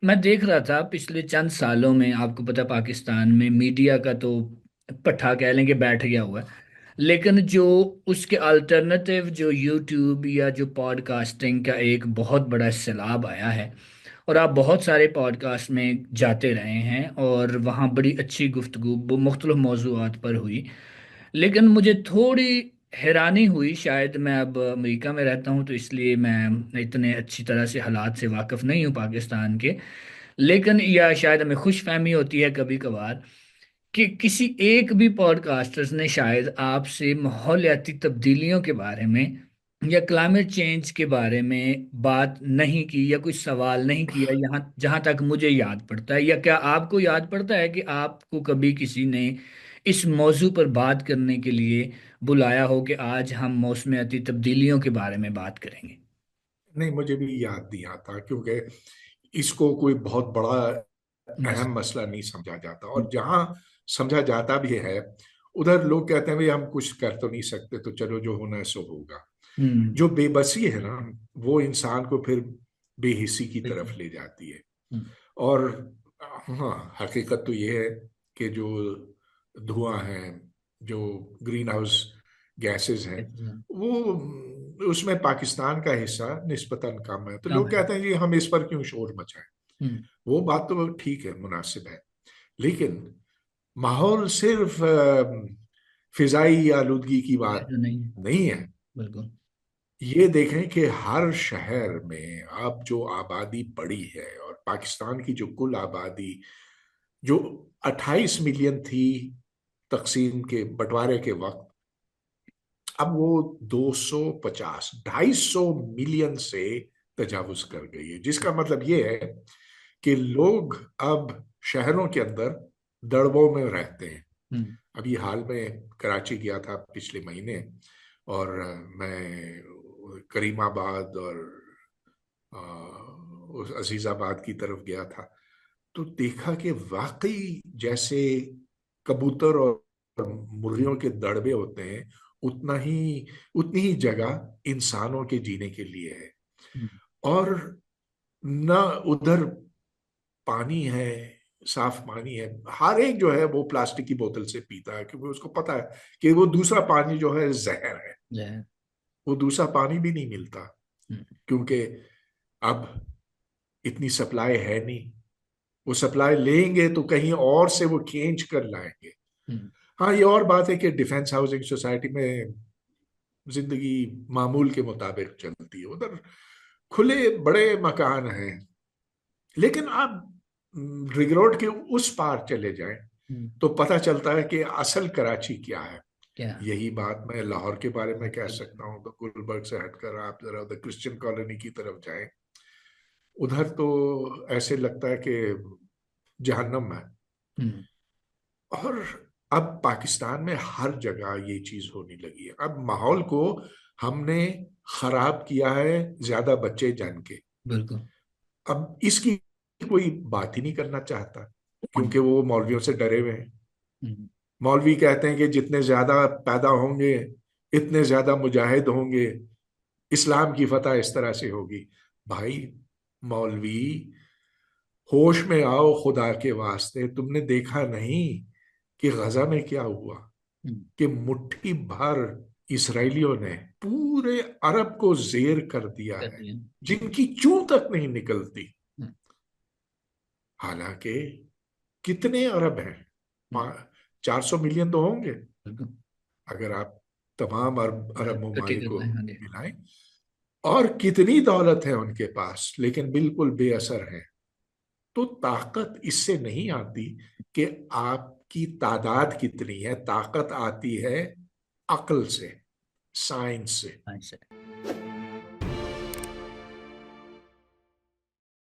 मैं देख रहा था पिछले चंद सालों में, आपको पता पाकिस्तान में मीडिया का तो पट्ठा कह लें कि बैठ गया हुआ है। लेकिन जो उसके अल्टरनेटिव जो यूट्यूब या जो पॉडकास्टिंग का एक बहुत बड़ा सैलाब आया है, और आप बहुत सारे पॉडकास्ट में जाते रहे हैं और वहाँ बड़ी अच्छी गुफ्तगू मुख्तलिफ मौज़ूआत पर हुई। लेकिन मुझे थोड़ी हैरानी हुई, शायद मैं अब अमेरिका में रहता हूँ तो इसलिए मैं इतने अच्छी तरह से हालात से वाकिफ़ नहीं हूँ पाकिस्तान के। लेकिन या शायद हमें खुश फहमी होती है कभी कभार कि किसी एक भी पॉडकास्टर्स ने शायद आपसे माहौलियाती तब्दीलियों के बारे में या क्लाइमेट चेंज के बारे में बात नहीं की या कोई सवाल नहीं किया, यहाँ जहाँ तक मुझे याद पड़ता है। या क्या आपको याद पड़ता है कि आपको कभी किसी ने इस मौजू पर बात करने के लिए बुलाया हो कि आज हम मौसमियाती तब्दीलियों के बारे में बात करेंगे? नहीं, मुझे भी याद नहीं आता क्योंकि इसको कोई बहुत बड़ा बस। अहम मसला नहीं समझा जाता, और जहां समझा जाता भी है उधर लोग कहते हैं भाई हम कुछ कर तो नहीं सकते, तो चलो जो होना है सो होगा। हम्म। जो बेबसी है ना, वो इंसान को फिर बेहिसी की बिल्कुल। तरफ ले जाती है। हम्म। और हाँ, हकीकत तो ये है कि जो धुआं है, जो ग्रीन हाउस गैसेस हैं, वो उसमें पाकिस्तान का हिस्सा निस्बतन कम है, तो कम लोग है। कहते हैं जी हम इस पर क्यों शोर मचाएं। हम्म। वो बात तो ठीक है, मुनासिब है। लेकिन माहौल सिर्फ फिजाई आलूदगी की ये बात तो नहीं है। नहीं है। बिल्कुल। ये देखें कि हर शहर में अब जो आबादी बढ़ी है, और पाकिस्तान की जो कुल आबादी जो 28 मिलियन थी तकसीम के बंटवारे के वक्त, अब वो 250 250 मिलियन से तजावुज कर गई है। जिसका मतलब ये है कि लोग अब शहरों के अंदर दड़बों में रहते हैं। हम्म। अभी हाल में कराची गया था पिछले महीने, और मैं करीमाबाद और उस अजीजाबाद की तरफ गया था, तो देखा कि वाकई जैसे कबूतर और मुर्गियों के दड़बे होते हैं, उतना ही उतनी ही जगह इंसानों के जीने के लिए है। हम्म। और न उधर पानी है, साफ पानी है। हर एक जो है वो प्लास्टिक की बोतल से पीता है, क्योंकि उसको पता है कि वो दूसरा पानी जो है जहर है। जय। वो दूसरा पानी भी नहीं मिलता, हम्म। क्योंकि अब इतनी सप्लाई है नहीं। वो सप्लाई लेंगे तो कहीं और से वो खींच कर लाएंगे। हम्म। हाँ, ये और बात है कि डिफेंस हाउसिंग सोसाइटी में जिंदगी मामूल के मुताबिक चलती है। उधर खुले बड़े मकान हैं, लेकिन आप रिंग रोड के उस पार चले जाएं हम्म। तो पता चलता है कि असल कराची क्या है। क्या? यही बात मैं लाहौर के बारे में कह बिल्कुल। सकता हूँ। तो गुलबर्ग से हटकर आप जरा उधर क्रिश्चियन कॉलोनी की तरफ जाएं, उधर तो ऐसे लगता है कि जहन्नम है। हम्म। और अब पाकिस्तान में हर जगह ये चीज होने लगी है। अब माहौल को हमने खराब किया है ज्यादा बच्चे जान के। बिल्कुल। अब इसकी कोई बात ही नहीं करना चाहता, हम्म। क्योंकि वो मौलवियों से डरे हुए हैं। हम्म। मौलवी कहते हैं कि जितने ज्यादा पैदा होंगे, इतने ज्यादा मुजाहिद होंगे, इस्लाम की फतह इस तरह से होगी। भाई मौलवी, होश में आओ, खुदा के वास्ते। तुमने देखा नहीं कि गजा में क्या हुआ? हम्म। कि मुट्ठी भर इसराइलियों ने पूरे अरब को जेर कर दिया कर है, दिया। जिनकी चूं तक नहीं निकलती। हम्म। हालांकि कितने अरब हैं? हम्म। 400 मिलियन तो होंगे, बिल्कुल। अगर आप तमाम अरब अरब इकट्ठे ममालिक कर को लें, हाँ जी। मिलाएं। और कितनी दौलत है उनके पास, लेकिन बिल्कुल बेअसर है। तो ताकत इससे नहीं आती कि आपकी तादाद कितनी है। ताकत आती है अक्ल से, साइंस से। अच्छा।